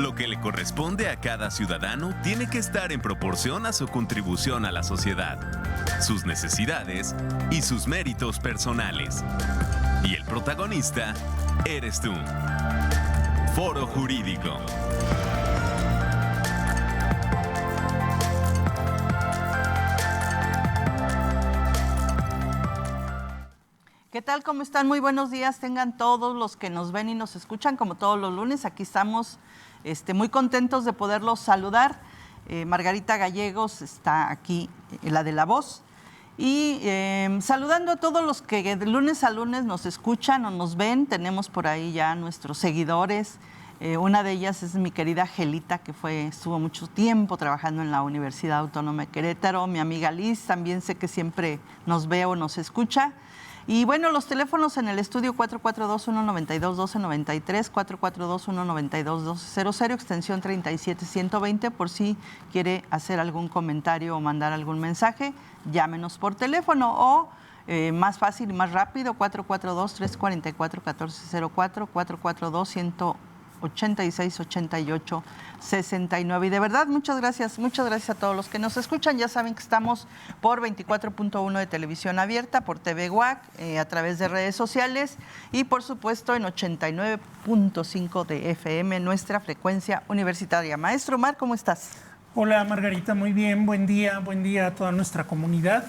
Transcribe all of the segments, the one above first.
Lo que le corresponde a cada ciudadano tiene que estar en proporción a su contribución a la sociedad, sus necesidades y sus méritos personales. Y el protagonista eres tú. Foro Jurídico. ¿Qué tal? ¿Cómo están? Muy buenos días. Tengan todos los que nos ven y nos escuchan, como todos los lunes. Aquí estamos muy contentos de poderlos saludar. Margarita Gallegos está aquí, la de La Voz. Y saludando a todos los que de lunes a lunes nos escuchan o nos ven. Tenemos por ahí ya nuestros seguidores. Una de ellas es mi querida Gelita, que estuvo mucho tiempo trabajando en la Universidad Autónoma de Querétaro. Mi amiga Liz también sé que siempre nos ve o nos escucha. Y bueno, los teléfonos en el estudio 442-192-1293, 442-192-1200, extensión 37120, por si quiere hacer algún comentario o mandar algún mensaje, llámenos por teléfono o más fácil y más rápido, 442-344-1404, 442-186-88-69. Y de verdad, muchas gracias a todos los que nos escuchan. Ya saben que estamos por 24.1 de televisión abierta, por TV WAC, a través de redes sociales y por supuesto en 89.5 de FM, nuestra frecuencia universitaria. Maestro Omar, ¿cómo estás? Hola Margarita, muy bien, buen día a toda nuestra comunidad.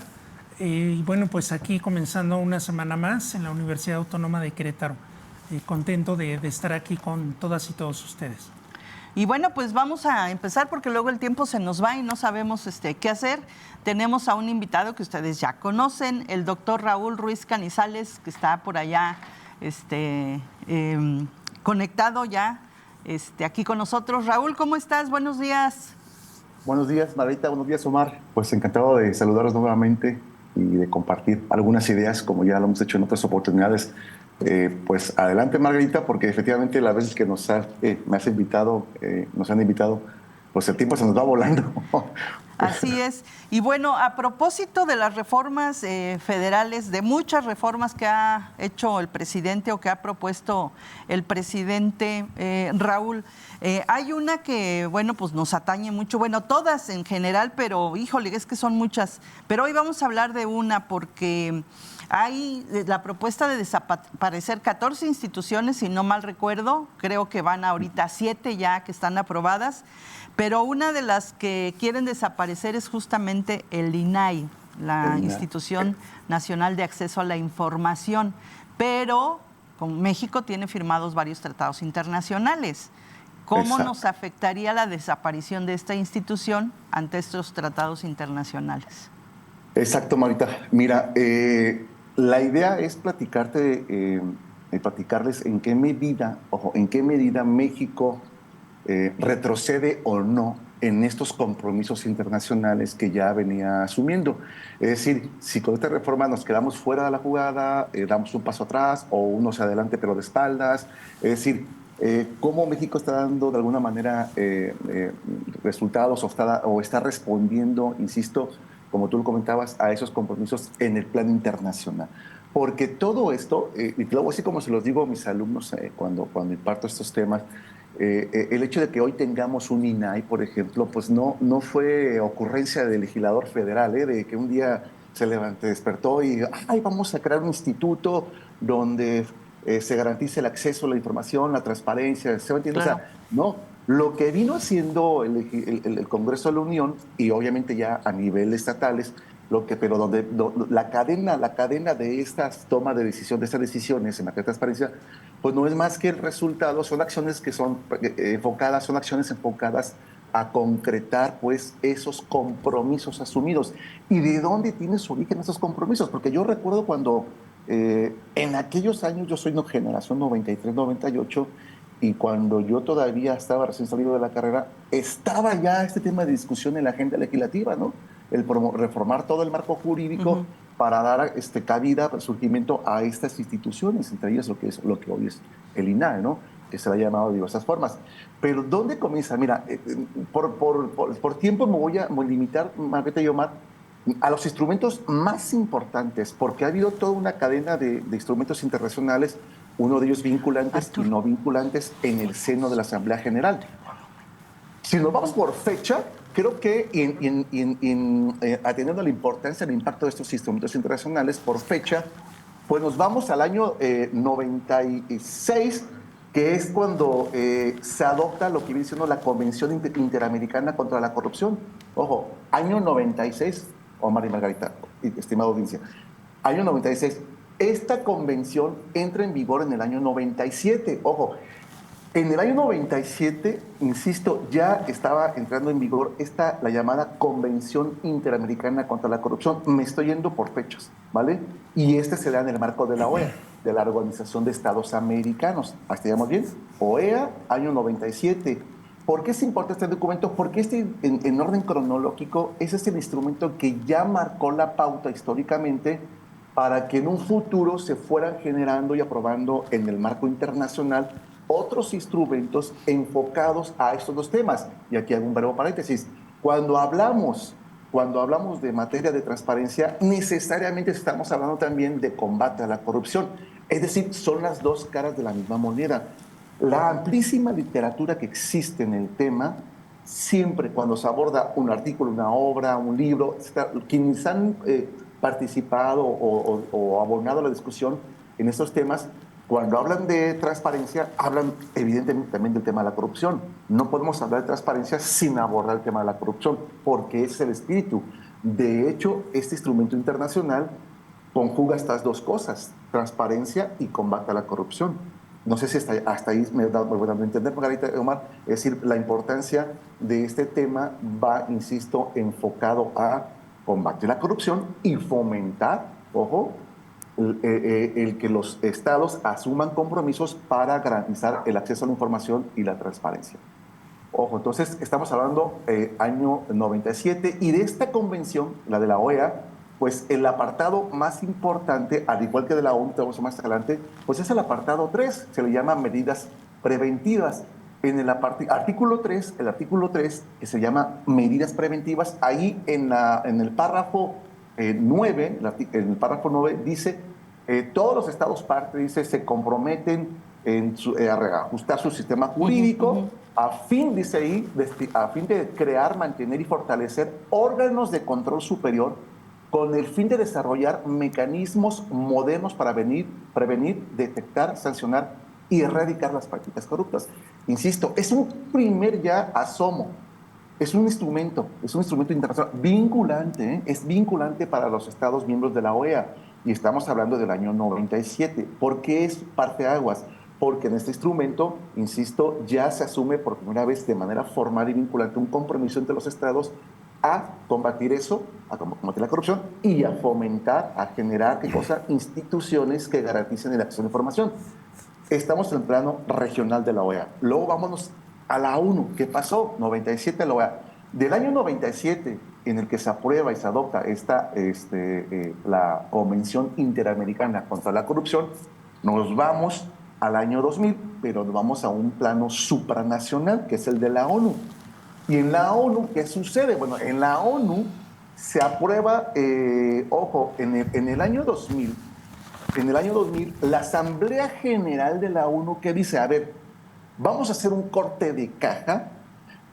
Y bueno, pues aquí comenzando una semana más en la Universidad Autónoma de Querétaro. Contento de estar aquí con todas y todos ustedes. Y bueno, pues vamos a empezar porque luego el tiempo se nos va y no sabemos qué hacer. Tenemos a un invitado que ustedes ya conocen, el doctor Raúl Ruiz Canizales, que está por allá conectado ya aquí con nosotros. Raúl, ¿cómo estás? Buenos días. Buenos días, Margarita. Buenos días, Omar. Pues encantado de saludaros nuevamente y de compartir algunas ideas, como ya lo hemos hecho en otras oportunidades. Pues adelante, Margarita, porque efectivamente las veces que nos han invitado, pues el tiempo se nos va volando. Así es. Y bueno, a propósito de las reformas federales, de muchas reformas que ha hecho el presidente o que ha propuesto el presidente Raúl, hay una que, bueno, pues nos atañe mucho, bueno, todas en general, pero híjole, es que son muchas. Pero hoy vamos a hablar de una porque hay la propuesta de desaparecer 14 instituciones, si no mal recuerdo, creo que van ahorita 7 ya que están aprobadas, pero una de las que quieren desaparecer es justamente el INAI, la Institución Nacional de Acceso a la Información, pero con México tiene firmados varios tratados internacionales. ¿Cómo nos afectaría la desaparición de esta institución ante estos tratados internacionales? Exacto, Marita. Mira, la idea es platicarles en qué medida México retrocede o no en estos compromisos internacionales que ya venía asumiendo. Es decir, si con esta reforma nos quedamos fuera de la jugada, damos un paso atrás o uno hacia adelante pero de espaldas. Es decir, cómo México está dando de alguna manera resultados o está respondiendo, insisto, como tú lo comentabas, a esos compromisos en el plano internacional. Porque todo esto, y luego así como se los digo a mis alumnos cuando imparto estos temas, el hecho de que hoy tengamos un INAI, por ejemplo, pues no fue ocurrencia del legislador federal, de que un día se despertó y vamos a crear un instituto donde se garantice el acceso a la información, la transparencia, ¿se me entiende? Claro. O sea, no. Lo que vino haciendo el Congreso de la Unión, y obviamente ya a nivel estatales, pero la cadena de estas tomas de decisión, de estas decisiones en materia de transparencia, pues no es más que el resultado, son acciones que son acciones enfocadas a concretar pues esos compromisos asumidos. ¿Y de dónde tiene su origen esos compromisos? Porque yo recuerdo cuando en aquellos años, yo soy de generación 93-98, y cuando yo todavía estaba recién salido de la carrera, estaba ya este tema de discusión en la agenda legislativa, ¿no? Reformar todo el marco jurídico para dar cabida, surgimiento a estas instituciones, entre ellas lo que hoy es el INAI, ¿no? Que se le ha llamado de diversas formas. Pero ¿dónde comienza? Mira, por tiempo me voy a limitar, Margarita y Omar, a los instrumentos más importantes, porque ha habido toda una cadena de instrumentos internacionales, uno de ellos vinculantes y no vinculantes en el seno de la Asamblea General. Si nos vamos por fecha, creo que atendiendo a la importancia del impacto de estos instrumentos internacionales por fecha, pues nos vamos al año 96, que es cuando se adopta lo que viene siendo la Convención Interamericana contra la Corrupción. Ojo, año 96, Omar y Margarita, estimada audiencia, año 96. Esta convención entra en vigor en el año 97. Ojo, en el año 97, insisto, ya estaba entrando en vigor la llamada Convención Interamericana contra la Corrupción. Me estoy yendo por fechas, ¿vale? Y se da en el marco de la OEA, de la Organización de Estados Americanos. ¿Hasta llegamos bien? OEA, año 97. ¿Por qué es importante este documento? Porque en orden cronológico, ese es el instrumento que ya marcó la pauta históricamente para que en un futuro se fueran generando y aprobando en el marco internacional otros instrumentos enfocados a estos dos temas. Y aquí hago un breve paréntesis. Cuando hablamos de materia de transparencia, necesariamente estamos hablando también de combate a la corrupción. Es decir, son las dos caras de la misma moneda. La amplísima literatura que existe en el tema, siempre cuando se aborda un artículo, una obra, un libro, quienes han participado o abonado la discusión en estos temas, cuando hablan de transparencia, hablan evidentemente también del tema de la corrupción. No podemos hablar de transparencia sin abordar el tema de la corrupción, porque ese es el espíritu. De hecho, este instrumento internacional conjuga estas dos cosas, transparencia y combate a la corrupción. No sé si hasta ahí me voy dando a entender, Margarita, Omar. Es decir, la importancia de este tema va, insisto, enfocado a combatir la corrupción y fomentar, ojo, el que los estados asuman compromisos para garantizar el acceso a la información y la transparencia. Ojo, entonces estamos hablando año 97, y de esta convención, la de la OEA, pues el apartado más importante, al igual que de la ONU, vamos más adelante, pues es el apartado 3, se le llama medidas preventivas. En el artículo 3, que se llama medidas preventivas, ahí en el párrafo 9, en el párrafo 9 dice, todos los estados parte, dice, se comprometen a ajustar su sistema jurídico a fin, dice ahí, a fin de crear, mantener y fortalecer órganos de control superior con el fin de desarrollar mecanismos modernos para prevenir, detectar, sancionar y erradicar las prácticas corruptas. Insisto, es un primer ya asomo. Es un instrumento internacional vinculante, ¿eh? Es vinculante para los Estados miembros de la OEA, y estamos hablando del año 97. ¿Por qué es parteaguas? Porque en este instrumento, insisto, ya se asume por primera vez de manera formal y vinculante un compromiso entre los Estados a combatir eso, a combatir la corrupción y a fomentar, a generar, ¿qué cosa? Instituciones que garanticen el acceso a la información. Estamos en el plano regional de la OEA. Luego vámonos a la ONU. ¿Qué pasó? 97 la OEA. Del año 97, en el que se aprueba y se adopta la Convención Interamericana contra la Corrupción, nos vamos al año 2000, pero nos vamos a un plano supranacional, que es el de la ONU. Y en la ONU, ¿qué sucede? Bueno, en la ONU se aprueba, ojo, en el año 2000, la Asamblea General de la ONU, que dice, a ver, vamos a hacer un corte de caja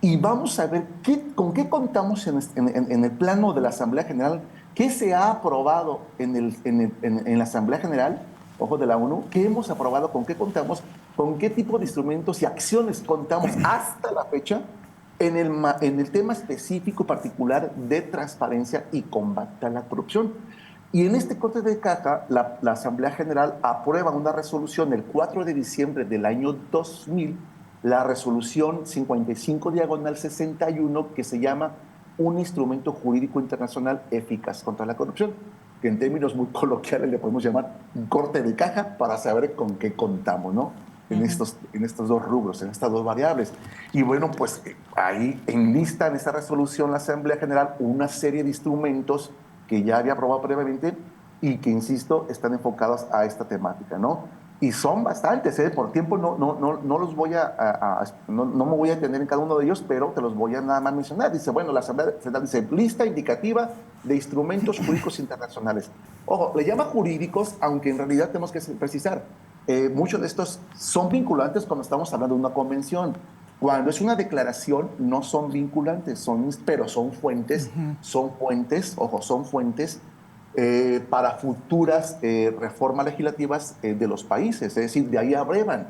y vamos a ver con qué contamos en el plano de la Asamblea General, qué se ha aprobado en la Asamblea General, ojo, de la ONU, qué hemos aprobado, con qué contamos, con qué tipo de instrumentos y acciones contamos hasta la fecha en el tema específico particular de transparencia y combate a la corrupción. Y en este corte de caja, la Asamblea General aprueba una resolución el 4 de diciembre del año 2000, la resolución 55/61, que se llama un instrumento jurídico internacional eficaz contra la corrupción, que en términos muy coloquiales le podemos llamar un corte de caja para saber con qué contamos, ¿no? En estos dos rubros, en estas dos variables. Y bueno, pues ahí enlista en esta resolución la Asamblea General una serie de instrumentos que ya había aprobado previamente y que, insisto, están enfocados a esta temática, ¿no? Y son bastantes, ¿eh? Por tiempo no los voy no me voy a detener en cada uno de ellos, pero te los voy a nada más mencionar. Dice, bueno, la Asamblea General dice, lista indicativa de instrumentos jurídicos internacionales. Ojo, le llama jurídicos, aunque en realidad tenemos que precisar, muchos de estos son vinculantes cuando estamos hablando de una convención. Cuando es una declaración, no son vinculantes, pero son fuentes, ojo, son fuentes para futuras reformas legislativas de los países. Es decir, de ahí abrevan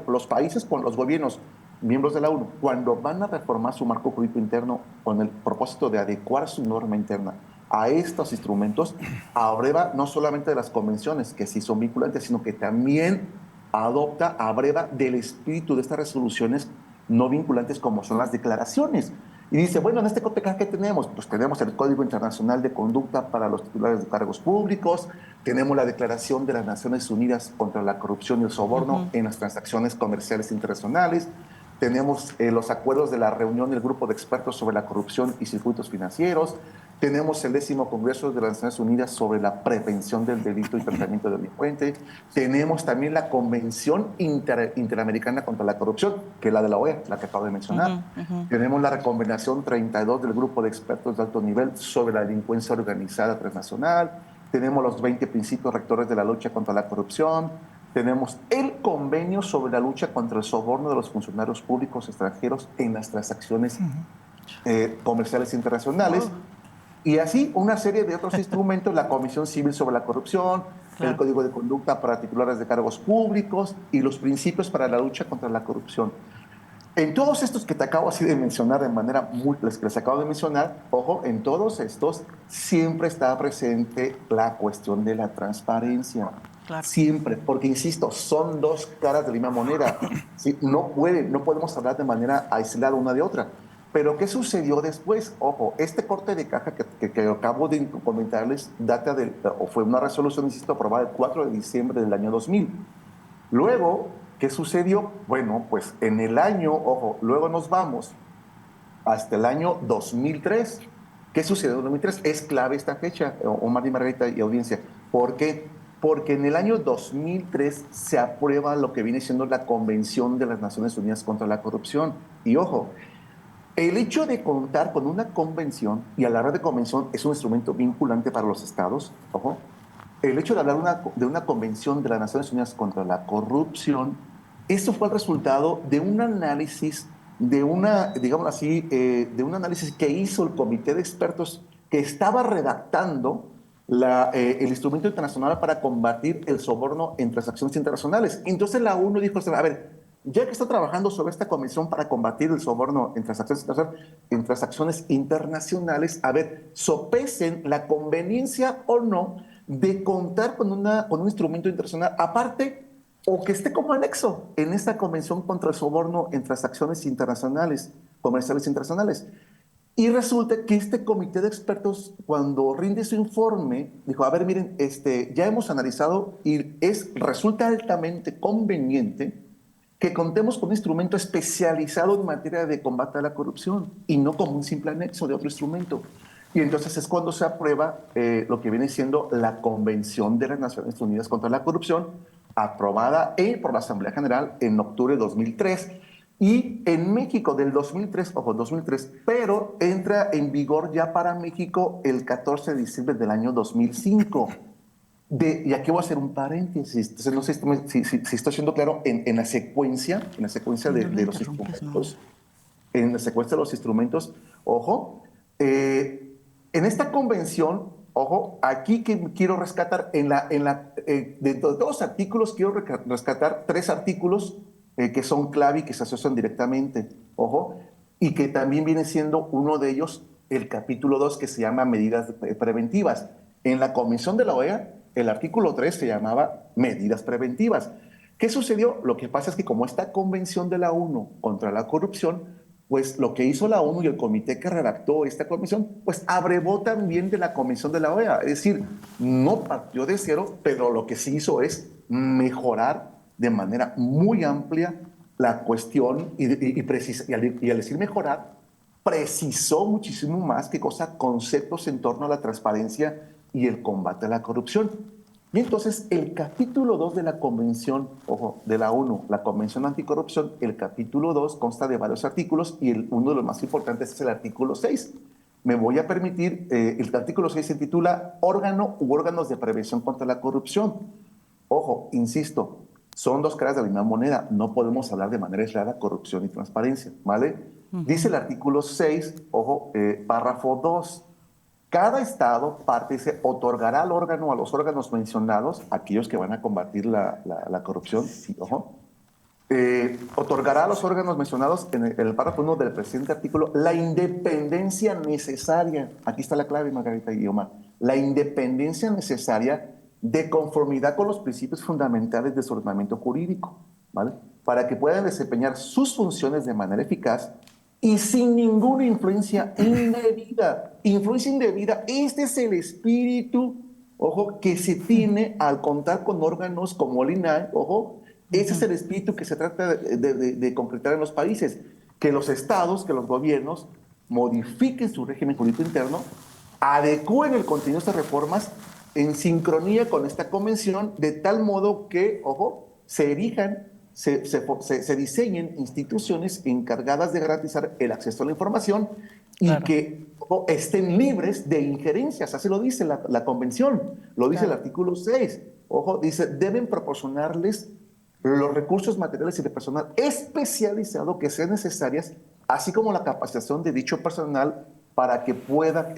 los países con los gobiernos miembros de la ONU, cuando van a reformar su marco jurídico interno con el propósito de adecuar su norma interna a estos instrumentos, abreva no solamente de las convenciones, que sí son vinculantes, sino que también abreva del espíritu de estas resoluciones no vinculantes como son las declaraciones. Y dice, bueno, en este COPECA, ¿qué tenemos? Pues tenemos el Código Internacional de Conducta para los titulares de cargos públicos, tenemos la Declaración de las Naciones Unidas contra la Corrupción y el Soborno en las transacciones comerciales internacionales, tenemos los acuerdos de la reunión del Grupo de Expertos sobre la Corrupción y Circuitos Financieros, tenemos el 10º Congreso de las Naciones Unidas sobre la prevención del delito y tratamiento del delincuente, tenemos también la Convención Interamericana contra la Corrupción, que es la de la OEA, la que acabo de mencionar, tenemos la Recomendación 32 del Grupo de Expertos de Alto Nivel sobre la Delincuencia Organizada Transnacional, tenemos los 20 Principios Rectores de la Lucha contra la Corrupción, tenemos el Convenio sobre la Lucha contra el Soborno de los Funcionarios Públicos Extranjeros en las transacciones comerciales internacionales, y así una serie de otros instrumentos, la Comisión Civil sobre la Corrupción, el Código de Conducta para titulares de cargos públicos y los principios para la lucha contra la corrupción. En todos estos que te acabo así de mencionar de manera que les acabo de mencionar, ojo, en todos estos siempre está presente la cuestión de la transparencia. Claro. Siempre, porque insisto, son dos caras de la misma moneda. ¿Sí? No podemos hablar de manera aislada una de otra. Pero ¿qué sucedió después? Ojo, este corte de caja que acabo de comentarles fue una resolución, insisto, aprobada el 4 de diciembre del año 2000. Luego, ¿qué sucedió? Bueno, pues en el año, ojo, luego nos vamos hasta el año 2003. ¿Qué sucedió en 2003? Es clave esta fecha, Omar y Margarita y audiencia. ¿Por qué? Porque en el año 2003 se aprueba lo que viene siendo la Convención de las Naciones Unidas contra la Corrupción. Y ojo, el hecho de contar con una convención, y hablar de convención es un instrumento vinculante para los estados, ojo, el hecho de hablar de una convención de las Naciones Unidas contra la corrupción, eso fue el resultado de un análisis, digamos así, de un análisis que hizo el comité de expertos que estaba redactando el instrumento internacional para combatir el soborno en transacciones internacionales. Entonces la ONU dijo, a ver, ya que está trabajando sobre esta convención para combatir el soborno en transacciones internacionales, a ver, sopesen la conveniencia o no de contar con un instrumento internacional aparte o que esté como anexo en esta convención contra el soborno en transacciones internacionales, comerciales internacionales. Y resulta que este comité de expertos, cuando rinde su informe, dijo, a ver, miren, ya hemos analizado y resulta altamente conveniente que contemos con un instrumento especializado en materia de combate a la corrupción y no como un simple anexo de otro instrumento. Y entonces es cuando se aprueba lo que viene siendo la Convención de las Naciones Unidas contra la Corrupción, aprobada por la Asamblea General en octubre de 2003. Y en México del 2003, pero entra en vigor ya para México el 14 de diciembre del año 2005. Y aquí voy a hacer un paréntesis. Entonces, no sé si estoy siendo claro en la secuencia de los instrumentos. En la secuencia de los instrumentos, ojo, en esta convención, ojo, aquí que quiero rescatar, dentro de todos los artículos, quiero rescatar 3 artículos que son clave y que se asocian directamente, ojo, y que también viene siendo uno de ellos el capítulo 2 que se llama medidas preventivas. En la Convención de la OEA, el artículo 3 se llamaba medidas preventivas. ¿Qué sucedió? Lo que pasa es que como esta Convención de la ONU contra la corrupción, pues lo que hizo la ONU y el comité que redactó esta convención, pues abrevó también de la Convención de la OEA. Es decir, no partió de cero, pero lo que sí hizo es mejorar de manera muy amplia la cuestión y al decir mejorar, precisó muchísimo más conceptos en torno a la transparencia y el combate a la corrupción. Y entonces el capítulo 2 de la Convención, ojo, de la ONU, la Convención Anticorrupción, el capítulo 2 consta de varios artículos y uno de los más importantes es el artículo 6. Me voy a permitir, el artículo 6 se titula Órgano u órganos de prevención contra la corrupción. Ojo, insisto, son dos caras de la misma moneda. No podemos hablar de manera aislada corrupción y transparencia, ¿vale? Dice el artículo 6, ojo, párrafo 2. Cada estado parte dice, otorgará al órgano, a los órganos mencionados, aquellos que van a combatir la corrupción, sí, ojo, otorgará a los órganos mencionados en el párrafo 1 del presente artículo la independencia necesaria. Aquí está la clave, Margarita y Omar. La independencia necesaria de conformidad con los principios fundamentales de su ordenamiento jurídico, ¿vale? Para que puedan desempeñar sus funciones de manera eficaz y sin ninguna influencia indebida. Influencia indebida, este es el espíritu, ojo, que se tiene al contar con órganos como el INAI, ojo, ese es el espíritu que se trata de concretar en los países, que los estados, que los gobiernos modifiquen su régimen jurídico interno, adecúen el contenido de estas reformas en sincronía con esta convención, de tal modo que, ojo, se erijan, se diseñen instituciones encargadas de garantizar el acceso a la información y que estén libres de injerencias. Así lo dice la convención, lo dice el artículo 6. Ojo, dice, deben proporcionarles los recursos materiales y de personal especializado que sean necesarias, así como la capacitación de dicho personal para que pueda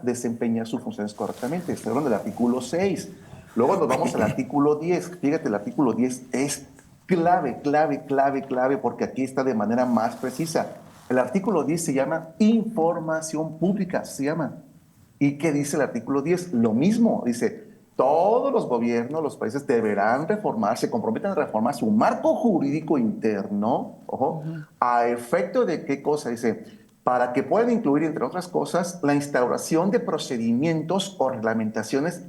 desempeñar sus funciones correctamente. Estoy hablando del artículo 6. Luego nos vamos al artículo 10. Fíjate, el artículo 10 es clave, porque aquí está de manera más precisa. El artículo 10 se llama información pública, se llama. ¿Y qué dice el artículo 10? Lo mismo, dice, todos los gobiernos, los países deberán reformar, se comprometen a reformar su marco jurídico interno, ojo, a efecto de qué cosa, dice, para que puedan incluir, entre otras cosas, la instauración de procedimientos o reglamentaciones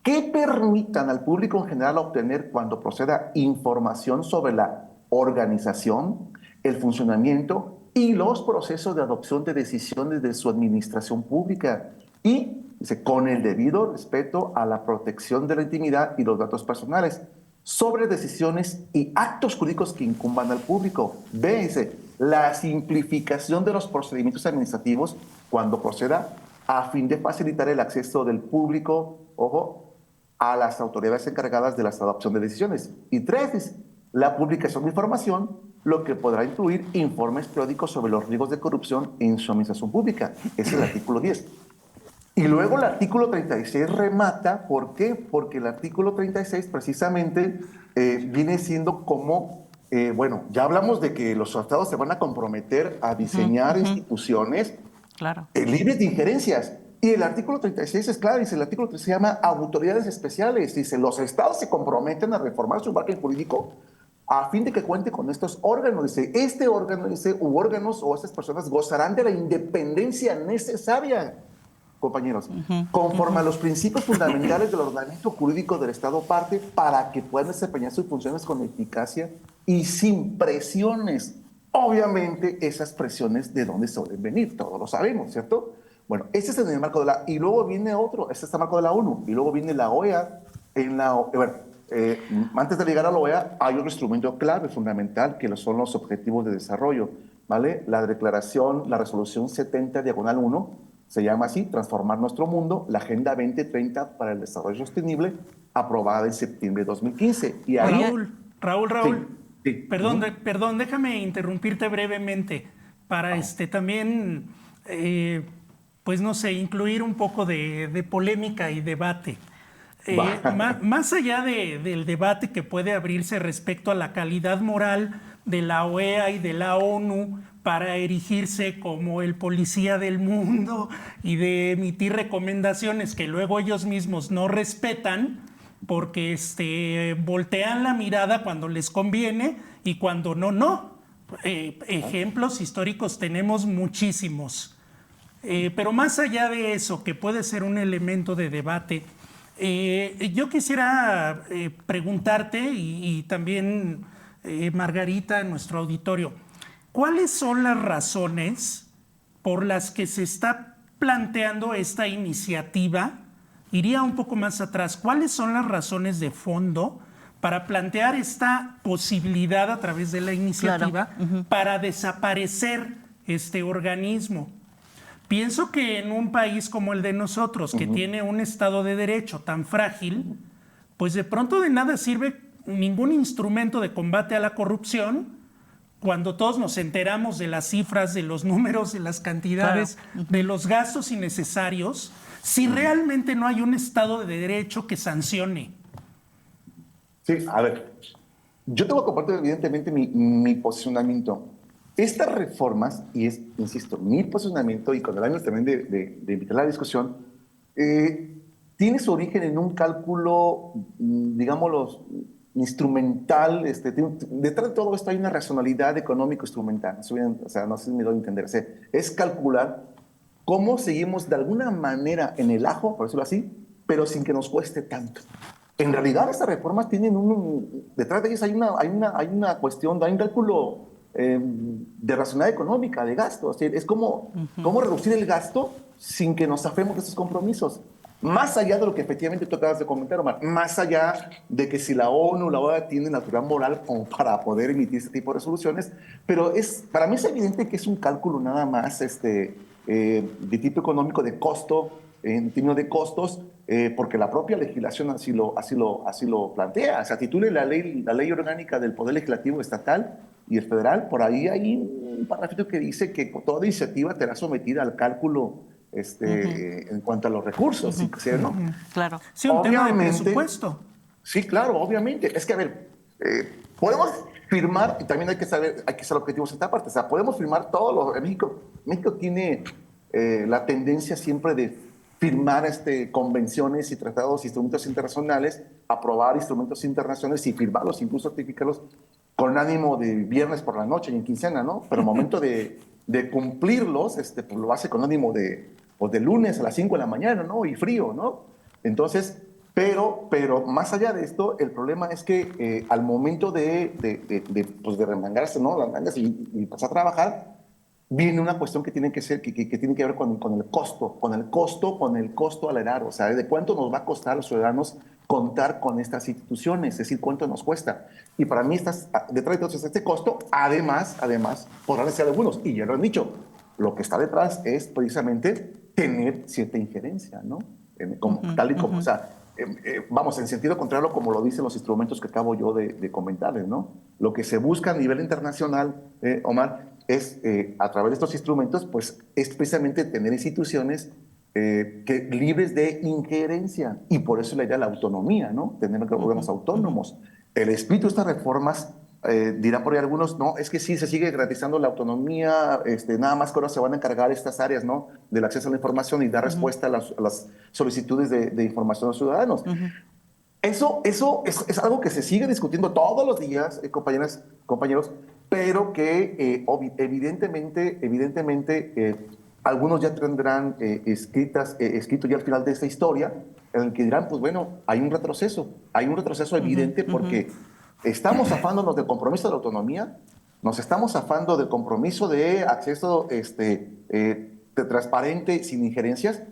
que permitan al público en general obtener, cuando proceda, información sobre la organización, el funcionamiento y los procesos de adopción de decisiones de su administración pública y, dice, con el debido respeto a la protección de la intimidad y los datos personales, sobre decisiones y actos jurídicos que incumban al público. B, dice, la simplificación de los procedimientos administrativos cuando proceda a fin de facilitar el acceso del público, ojo, a las autoridades encargadas de la adopción de decisiones. Y 3, dice, la publicación de información, lo que podrá incluir informes periódicos sobre los riesgos de corrupción en su administración pública. Ese es el artículo 10. Y luego el artículo 36 remata, ¿por qué? Porque el artículo 36 precisamente viene siendo como, bueno, ya hablamos de que los estados se van a comprometer a diseñar instituciones libres de injerencias. Y el artículo 36 es claro, dice, el artículo 36 se llama autoridades especiales. Dice, los estados se comprometen a reformar su marco jurídico a fin de que cuente con estos órganos. Dice, este órgano, dice, u órganos o estas personas gozarán de la independencia necesaria, compañeros, conforme a los principios fundamentales del ordenamiento jurídico del Estado parte, para que puedan desempeñar sus funciones con eficacia y sin presiones. Obviamente, esas presiones, ¿de dónde suelen venir? Todos lo sabemos, ¿cierto? Bueno, este es el marco de la... Y luego viene otro, este es el marco de la ONU, y luego viene la OEA. Antes de llegar a la OEA, hay un instrumento clave, fundamental, que son los objetivos de desarrollo, ¿vale? La declaración, la resolución 70/1, se llama así, Transformar nuestro mundo, la Agenda 2030 para el Desarrollo Sostenible, aprobada en septiembre de 2015. Y ahí... Raúl, sí. Perdón, déjame interrumpirte brevemente para también, pues no sé, incluir un poco de polémica y debate. Más allá del debate que puede abrirse respecto a la calidad moral de la OEA y de la ONU para erigirse como el policía del mundo y de emitir recomendaciones que luego ellos mismos no respetan porque voltean la mirada cuando les conviene y cuando no. Ejemplos históricos tenemos muchísimos. Pero más allá de eso, que puede ser un elemento de debate, yo quisiera preguntarte y también Margarita, nuestro auditorio, ¿cuáles son las razones por las que se está planteando esta iniciativa? Iría un poco más atrás. ¿Cuáles son las razones de fondo para plantear esta posibilidad a través de la iniciativa para desaparecer este organismo? Pienso que en un país como el de nosotros, que tiene un Estado de Derecho tan frágil, pues de pronto de nada sirve ningún instrumento de combate a la corrupción cuando todos nos enteramos de las cifras, de los números, de las cantidades, de los gastos innecesarios, si realmente no hay un Estado de Derecho que sancione. Sí, a ver, yo te voy a compartir evidentemente mi posicionamiento. Estas reformas, y es, insisto, mi posicionamiento, y con el ánimo también de invitar a la discusión, tiene su origen en un cálculo, digámoslo, instrumental. Detrás de todo esto hay una racionalidad económico-instrumental. O sea, no sé si me doy a entender. O sea, es calcular cómo seguimos de alguna manera en el ajo, por decirlo así, pero sin que nos cueste tanto. En realidad, estas reformas tienen detrás de ellas hay una cuestión, hay un cálculo de racionalidad económica, de gasto. O sea, es como cómo reducir el gasto sin que nos zafemos de esos compromisos. Más allá de lo que efectivamente tú acabas de comentar, Omar, más allá de que si la ONU, la OEA tienen natural moral como para poder emitir este tipo de resoluciones, pero para mí es evidente que es un cálculo nada más de tipo económico, de costo, en términos de costos, porque la propia legislación así lo plantea. O sea, titule la ley orgánica del Poder Legislativo Estatal y el Federal, por ahí hay un párrafo que dice que toda iniciativa será sometida al cálculo en cuanto a los recursos, ¿sí, ¿no? Claro. Sí, un tema de presupuesto. Sí, claro, obviamente. Es que, a ver, podemos firmar, y también hay que ser objetivos en esta parte, o sea, podemos firmar todos los... México tiene la tendencia siempre de firmar convenciones y tratados, instrumentos internacionales, aprobar instrumentos internacionales y firmarlos, incluso certificarlos con ánimo de viernes por la noche y en quincena, ¿no? Pero al momento de cumplirlos, pues lo hace con ánimo de lunes a las 5 de la mañana, ¿no? Y frío, ¿no? Entonces, pero más allá de esto, el problema es que al momento de remangarse, ¿no? Las mangas y pasar a trabajar, viene una cuestión que tiene que ver con el costo al erario. O sea, de cuánto nos va a costar a los ciudadanos contar con estas instituciones, es decir, cuánto nos cuesta. Y para mí, detrás de todo este costo, además, podrán ser algunos, y ya lo han dicho, lo que está detrás es precisamente tener cierta injerencia, ¿no? Tal y como, o sea, vamos, en sentido contrario, como lo dicen los instrumentos que acabo yo de comentarles, ¿no? Lo que se busca a nivel internacional, Omar, es, a través de estos instrumentos, pues, es precisamente tener instituciones libres de injerencia. Y por eso la idea de la autonomía, ¿no? Tener órganos autónomos. El espíritu de estas reformas, dirán por ahí algunos, no, es que sí, se sigue garantizando la autonomía, nada más que ahora se van a encargar estas áreas, ¿no? Del acceso a la información y dar respuesta a las solicitudes de información a los ciudadanos. Eso es algo que se sigue discutiendo todos los días, compañeros, pero que evidentemente algunos ya tendrán escrito ya al final de esta historia, en el que dirán, pues bueno, hay un retroceso evidente porque estamos zafándonos del compromiso de la autonomía, nos estamos zafando del compromiso de acceso de transparente, sin injerencias,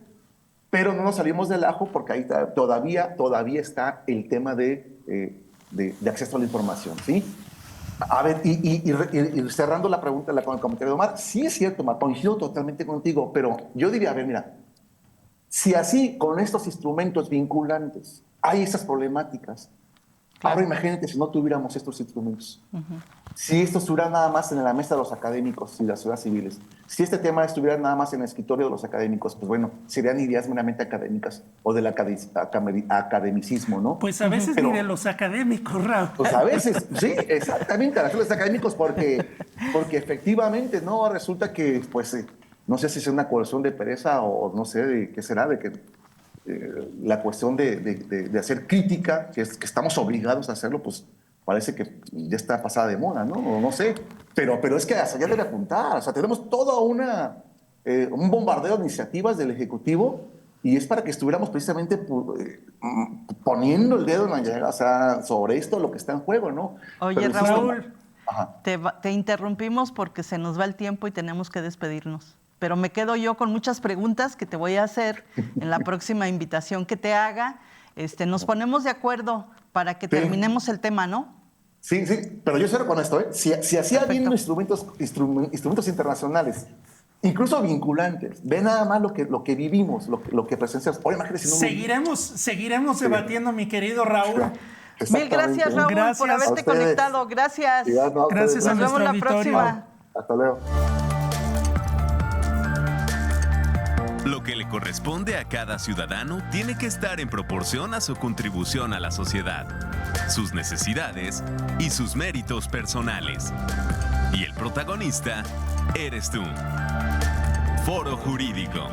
pero no nos salimos del ajo porque ahí todavía está el tema de acceso a la información, ¿sí? A ver, y cerrando la pregunta con el comentario de Omar, sí es cierto, Omar, coincido totalmente contigo, pero yo diría, a ver, mira, si así con estos instrumentos vinculantes hay esas problemáticas, claro. Ahora imagínate si no tuviéramos estos instrumentos. Si esto estuviera nada más en la mesa de los académicos y las sociedades civiles, si este tema estuviera nada más en el escritorio de los académicos, pues bueno, serían ideas meramente académicas o del academicismo, ¿no? Pues a veces ni de los académicos, Raúl. Pues a veces, sí, exactamente, a los académicos porque efectivamente, ¿no? Resulta que, pues, no sé si es una coerción de pereza o no sé de qué será, de que la cuestión de hacer crítica, que estamos obligados a hacerlo, pues parece que ya está pasada de moda, ¿no? O no sé, pero es que hacia allá debe apuntar. O sea, tenemos todo un bombardeo de iniciativas del Ejecutivo y es para que estuviéramos precisamente poniendo el dedo en la llaga, o sea, sobre esto, lo que está en juego, ¿no? Oye, Raúl, te interrumpimos porque se nos va el tiempo y tenemos que despedirnos. Pero me quedo yo con muchas preguntas que te voy a hacer en la próxima invitación que te haga. Nos ponemos de acuerdo para que terminemos el tema, ¿no? Sí, pero yo cierro con esto, ¿eh? Si así habiendo instrumentos internacionales, incluso vinculantes, ve nada más lo que vivimos, lo que presenciamos. Ahora imagínate si no... Seguiremos debatiendo, mi querido Raúl. Mil gracias, Raúl, Gracias por a haberte ustedes. conectado. Gracias. Ya, no, Gracias a Nos vemos nuestro la auditorio. próxima. Hasta luego. Lo que le corresponde a cada ciudadano tiene que estar en proporción a su contribución a la sociedad, sus necesidades y sus méritos personales. Y el protagonista eres tú. Foro Jurídico.